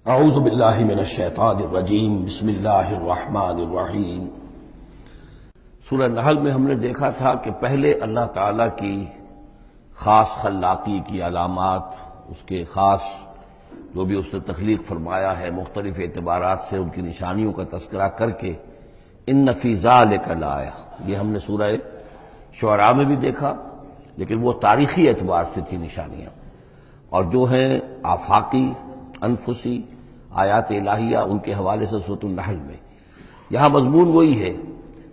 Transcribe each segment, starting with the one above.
اعوذ باللہ من الشیطان الرجیم بسم اللہ الرحمن الرحیم۔ سورہ نحل میں ہم نے دیکھا تھا کہ پہلے اللہ تعالی کی خاص خلاقی کی علامات، اس کے خاص جو بھی اس نے تخلیق فرمایا ہے مختلف اعتبارات سے ان کی نشانیوں کا تذکرہ کر کے ان فی ذالک لآیہ، یہ ہم نے سورہ شعراء میں بھی دیکھا، لیکن وہ تاریخی اعتبار سے تھی نشانیاں، اور جو ہیں آفاقی انفسی آیات الہیہ ان کے حوالے سے سورۃ النحل میں یہاں مضمون وہی ہے،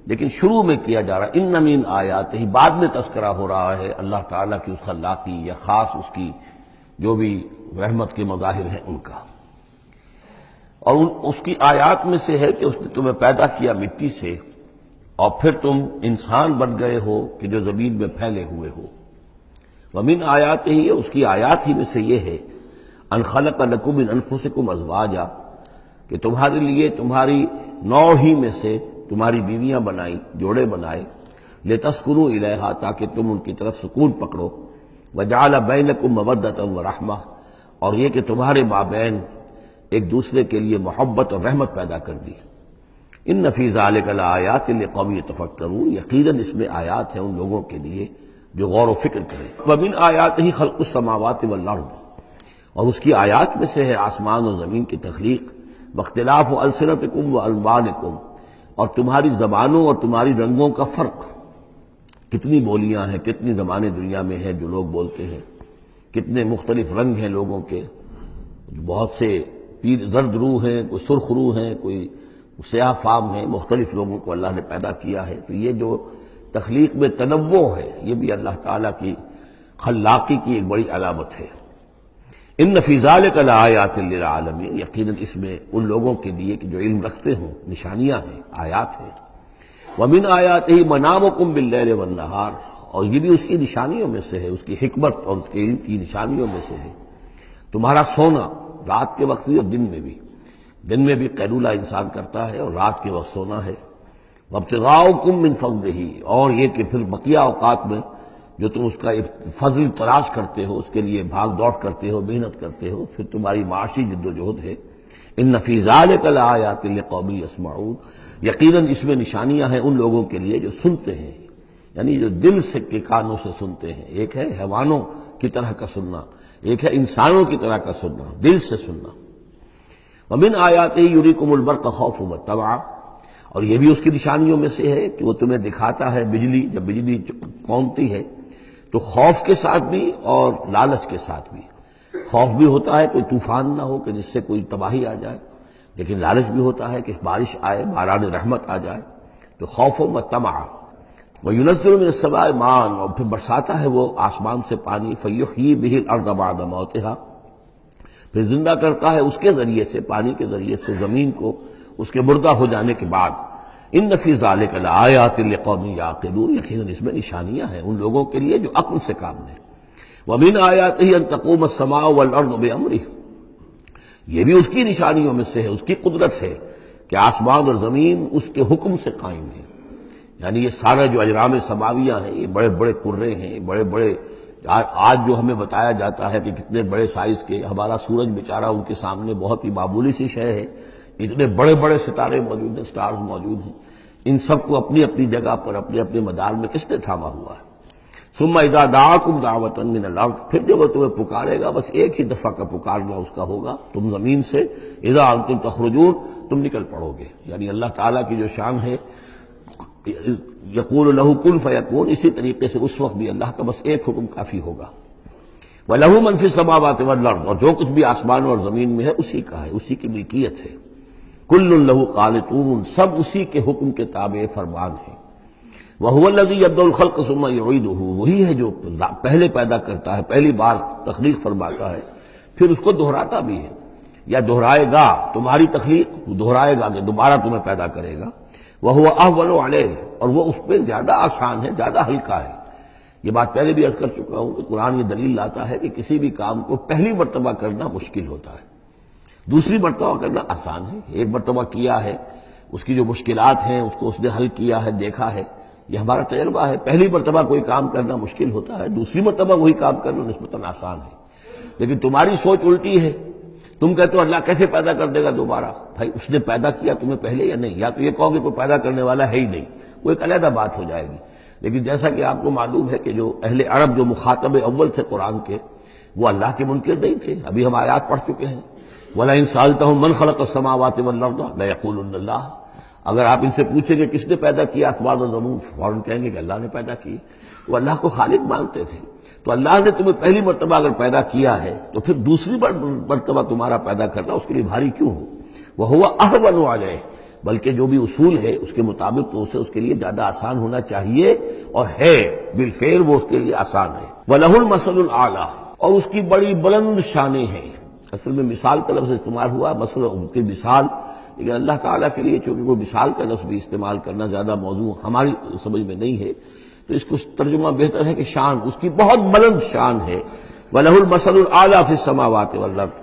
لیکن شروع میں کیا جا رہا ان من آیات ہی، بعد میں تذکرہ ہو رہا ہے اللہ تعالیٰ کی اس خلاقی یا خاص اس کی جو بھی رحمت کے مظاہر ہیں ان کا، اور اس کی آیات میں سے ہے کہ اس نے تمہیں پیدا کیا مٹی سے اور پھر تم انسان بن گئے ہو کہ جو زمین میں پھیلے ہوئے ہو۔ ومن آیات ہی، اس کی آیات ہی میں سے یہ ہے ان خلق لکم من انفسکم ازواجا، کہ تمہارے لیے تمہاری نوع ہی میں سے تمہاری بیویاں بنائی، جوڑے بنائے، لتسکنوا الیہا، تاکہ تم ان کی طرف سکون پکڑو، وجعل بینکم مودۃ ورحمہ، اور یہ کہ تمہارے مابین ایک دوسرے کے لیے محبت اور رحمت پیدا کر دی۔ ان فی ذلک لآیات لقوم یتفکرون، یقیناً اس میں آیات ہیں ان لوگوں کے لیے جو غور و فکر کریں۔ ومن آیاتہ خلق السماوات والارض، اور اس کی آیات میں سے ہے آسمان اور زمین کی تخلیق، واختلاف السنتکم والوانکم، اور تمہاری زبانوں اور تمہاری رنگوں کا فرق، کتنی بولیاں ہیں، کتنی زبانیں دنیا میں ہیں جو لوگ بولتے ہیں، کتنے مختلف رنگ ہیں لوگوں کے، بہت سے زرد روح ہیں، کوئی سرخ روح ہیں، کوئی سیاہ فام ہیں، مختلف لوگوں کو اللہ نے پیدا کیا ہے۔ تو یہ جو تخلیق میں تنوع ہے یہ بھی اللہ تعالیٰ کی خلاقی کی ایک بڑی علامت ہے۔ ان فی ذلک لآیات للعالمین، یقیناً اس میں ان لوگوں کے لیے کہ جو علم رکھتے ہوں نشانیاں ہیں، آیات ہیں۔ ومن آیاتہ منامکم باللیل والنہار، اور یہ بھی اس کی نشانیوں میں سے ہے، اس کی حکمت اور اس کے علم کی نشانیوں میں سے ہے تمہارا سونا، رات کے وقت بھی اور دن میں بھی قیلولہ انسان کرتا ہے اور رات کے وقت سونا ہے۔ وابتغاؤکم من فضلہ، اور یہ کہ پھر بقیہ اوقات میں جو تم اس کا فضل تلاش کرتے ہو، اس کے لیے بھاگ دوڑ کرتے ہو، محنت کرتے ہو، پھر تمہاری معاشی جد و جہد ہے۔ ان فی ذلک لآیات لقوم یسمعون، یقیناً اس میں نشانیاں ہیں ان لوگوں کے لیے جو سنتے ہیں، یعنی جو دل سے کے کانوں سے سنتے ہیں۔ ایک ہے حیوانوں کی طرح کا سننا، ایک ہے انسانوں کی طرح کا سننا، دل سے سننا۔ ومن آیاتہ یریکم البرق خوفا وطمعا، اور یہ بھی اس کی نشانیوں میں سے ہے کہ وہ تمہیں دکھاتا ہے بجلی، جب بجلی کونتی ہے تو خوف کے ساتھ بھی اور لالچ کے ساتھ بھی۔ خوف بھی ہوتا ہے کوئی طوفان نہ ہو کہ جس سے کوئی تباہی آ جائے، لیکن لالچ بھی ہوتا ہے کہ بارش آئے، باران رحمت آ جائے، تو خوف و طمع۔ وَيُنَزِّلُ مِنَ السَّمَاءِ مَاءً، اور پھر برساتا ہے وہ آسمان سے پانی، فَيُحْيِي بِهِ الْأَرْضَ بَعْدَ مَوْتِهَا، پھر زندہ کرتا ہے اس کے ذریعے سے، پانی کے ذریعے سے زمین کو اس کے مردہ ہو جانے کے بعد۔ ان فی ذلک لآیات لقوم یعقلون، یقیناً اس میں نشانیاں ہیں ان لوگوں کے لیے جو عقل سے کام لیں۔ ومن آیاتہ ان تقوم السماء والارض بامرہ، یہ بھی اس کی نشانیوں میں سے ہے، اس کی قدرت ہے کہ آسمان اور زمین اس کے حکم سے قائم ہے۔ یعنی یہ سارا جو اجرام سماویہ ہیں، یہ بڑے بڑے کرے ہیں، بڑے بڑے، آج جو ہمیں بتایا جاتا ہے کہ کتنے بڑے سائز کے، ہمارا سورج بیچارہ ان کے سامنے بہت ہی معمولی سی شے ہے، اتنے بڑے بڑے ستارے موجود ہیں، سٹارز موجود ہیں، ان سب کو اپنی اپنی جگہ پر اپنے اپنے مدار میں کس نے تھاما ہوا ہے۔ ثم اذا دعاکم دعوۃ من الارض، پھر جب وہ تمہیں پکارے گا، بس ایک ہی دفعہ کا پکارنا اس کا ہوگا، تم زمین سے، اذا انتم تخرجون، تم نکل پڑو گے۔ یعنی اللہ تعالیٰ کی جو شان ہے یقول لہ کن فیکون، اسی طریقے سے اس وقت بھی اللہ کا بس ایک حکم کافی ہوگا۔ وَلَهُ مَن فِي السَّمَاوَاتِ وَالْأَرْضِ، اور جو کچھ بھی آسمان اور زمین میں ہے اسی کا ہے، اسی کی ملکیت ہے۔ کل لہ قانتون، سب اسی کے حکم کے تابع فرمان ہیں۔ وَهُوَ الَّذِي يَبْدَأُ الْخَلْقَ ثُمَّ يُعِيدُهُ، وہی ہے جو پہلے پیدا کرتا ہے، پہلی بار تخلیق فرماتا ہے، پھر اس کو دہراتا بھی ہے، یا دہرائے گا، تمہاری تخلیق دہرائے گا کہ دوبارہ تمہیں پیدا کرے گا۔ وَهُوَ أَهْوَنُ عَلَيْهِ، اور وہ اس پہ زیادہ آسان ہے، زیادہ ہلکا ہے۔ یہ بات پہلے بھی عرض کر چکا ہوں کہ قرآن یہ دلیل لاتا ہے کہ کسی بھی کام کو پہلی مرتبہ کرنا مشکل ہوتا ہے، دوسری مرتبہ کرنا آسان ہے۔ ایک مرتبہ کیا ہے، اس کی جو مشکلات ہیں اس کو اس نے حل کیا ہے، دیکھا ہے، یہ ہمارا تجربہ ہے۔ پہلی مرتبہ کوئی کام کرنا مشکل ہوتا ہے، دوسری مرتبہ وہی کام کرنا نسبتاً آسان ہے۔ لیکن تمہاری سوچ الٹی ہے، تم کہتے ہو اللہ کیسے پیدا کر دے گا دوبارہ؟ بھائی اس نے پیدا کیا تمہیں پہلے یا نہیں؟ یا تو یہ کہو کہ کوئی پیدا کرنے والا ہے ہی نہیں، وہ ایک علیحدہ بات ہو جائے گی۔ لیکن جیسا کہ آپ کو معلوم ہے کہ جو اہل عرب جو مخاطب اول تھے قرآن کے، وہ اللہ کے منکر نہیں تھے۔ ابھی ہم آیات پڑھ چکے ہیں، وَلَئِن سَأَلْتَهُم مَّن خَلَقَ السَّمَاوَاتِ وَالْأَرْضَ لَيَقُولُنَّ اللَّهُ، اگر آپ ان سے پوچھیں کہ کس نے پیدا کیا آسمان و زمین، فوراً کہیں گے کہ اللہ نے پیدا کی۔ وہ اللہ کو خالق مانتے تھے۔ تو اللہ نے تمہیں پہلی مرتبہ اگر پیدا کیا ہے تو پھر دوسری مرتبہ تمہارا پیدا کرنا اس کے لیے بھاری کیوں ہو؟ وَهُوَ أَهْوَنُ عَلَيْهِ، بلکہ جو بھی اصول ہے اس کے مطابق تو اسے اس کے لیے زیادہ آسان ہونا چاہیے، اور ہے بالفعل وہ اس کے لیے آسان ہے۔ وَلَهُ الْمَثَلُ الْأَعْلَىٰ، اور اس کی بڑی بلند شانیں ہیں۔ اصل میں مثال کا لفظ استعمال ہوا، مثلا ان کی مثال، لیکن اللہ تعالیٰ کے لیے چونکہ کوئی مثال کا لفظ بھی استعمال کرنا زیادہ موضوع ہماری سمجھ میں نہیں ہے، تو اس کو ترجمہ بہتر ہے کہ شان، اس کی بہت بلند شان ہے۔ وَلَهُ الْمَثَلُ الْأَعْلَىٰ فِي السَّمَاوَاتِ وَالْأَرْضِ،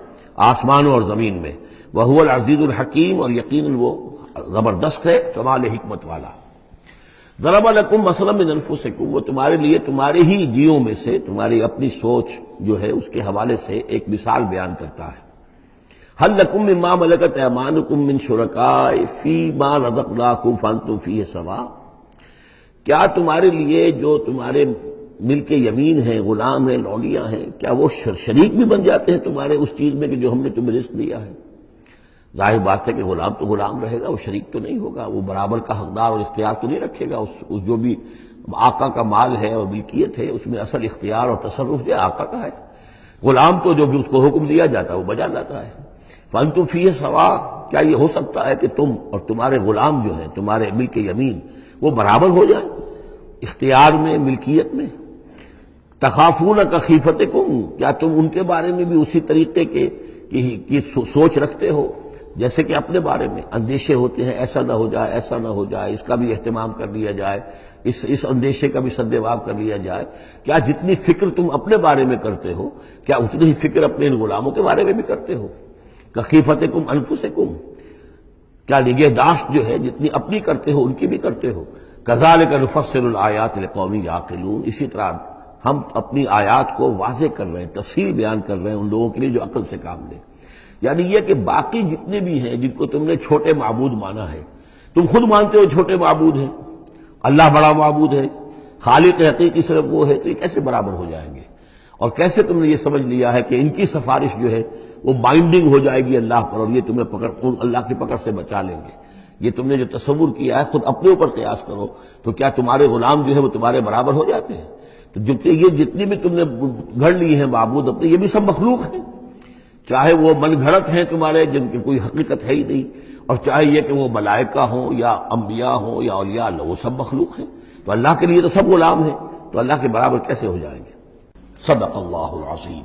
آسمانوں اور زمین میں۔ وَهُوَ الْعَزِيزُ الْحَكِيمُ، اور یقیناً وہ زبردست ہے، کمال حکمت والا۔ ضرب لکم مثلا من انفسکم، وہ تمہارے لیے تمہارے ہی جیوں میں سے، تمہاری اپنی سوچ جو ہے اس کے حوالے سے ایک مثال بیان کرتا ہے۔ هل لکم مما ملکت ایمانکم من شرکاء فیما رزقناکم فانتم فیہ سواء، کیا تمہارے لیے جو تمہارے ملک یمین ہیں، غلام ہیں، لونیاں ہیں، کیا وہ شریک بھی بن جاتے ہیں تمہارے اس چیز میں کہ جو ہم نے تمہیں رزق دیا ہے؟ ظاہر بات ہے کہ غلام تو غلام رہے گا، وہ شریک تو نہیں ہوگا، وہ برابر کا حقدار اور اختیار تو نہیں رکھے گا۔ اس جو بھی آقا کا مال ہے اور ملکیت ہے، اس میں اصل اختیار اور تصرف جو آقا کا ہے۔ غلام تو جو بھی اس کو حکم دیا جاتا ہے وہ بجا لاتا ہے۔ فانتم فیہ سواء، کیا یہ ہو سکتا ہے کہ تم اور تمہارے غلام جو ہیں، تمہارے ملک یمین، وہ برابر ہو جائیں اختیار میں، ملکیت میں؟ تخافون کخیفتکم، کیا تم ان کے بارے میں بھی اسی طریقے کی سوچ رکھتے ہو جیسے کہ اپنے بارے میں اندیشے ہوتے ہیں، ایسا نہ ہو جائے، ایسا نہ ہو جائے، اس کا بھی اہتمام کر لیا جائے، اس اندیشے کا بھی سدباب کر لیا جائے؟ کیا جتنی فکر تم اپنے بارے میں کرتے ہو، کیا اتنی ہی فکر اپنے ان غلاموں کے بارے میں بھی کرتے ہو؟ کخیفتکم انفسکم، کیا نگہداشت جو ہے جتنی اپنی کرتے ہو ان کی بھی کرتے ہو؟ کذالک نفصل الآیات لقوم یعقلون، اسی طرح ہم اپنی آیات کو واضح کر رہے ہیں، تفصیل بیان کر رہے ہیں ان لوگوں کے لیے جو عقل سے کام لیں۔ یعنی یہ کہ باقی جتنے بھی ہیں جن کو تم نے چھوٹے معبود مانا ہے، تم خود مانتے ہو چھوٹے معبود ہیں، اللہ بڑا معبود ہے، خالق حقیقی صرف وہ ہے، تو یہ کیسے برابر ہو جائیں گے؟ اور کیسے تم نے یہ سمجھ لیا ہے کہ ان کی سفارش جو ہے وہ بائنڈنگ ہو جائے گی اللہ پر، اور یہ تمہیں اللہ کی پکڑ سے بچا لیں گے؟ یہ تم نے جو تصور کیا ہے خود اپنے اوپر قیاس کرو، تو کیا تمہارے غلام جو ہے وہ تمہارے برابر ہو جاتے ہیں؟ تو جو کہ یہ جتنی بھی تم نے گھڑ لی ہیں معبود اپنے، یہ بھی سب مخلوق ہیں، چاہے وہ من گھڑت ہیں تمہارے جن کی کوئی حقیقت ہے ہی نہیں، اور چاہے یہ کہ وہ ملائکہ ہوں یا انبیاء ہوں یا اولیاء اللہ، وہ سب مخلوق ہیں۔ تو اللہ کے لیے تو سب غلام ہیں، تو اللہ کے برابر کیسے ہو جائیں گے؟ صدق اللہ العظیم۔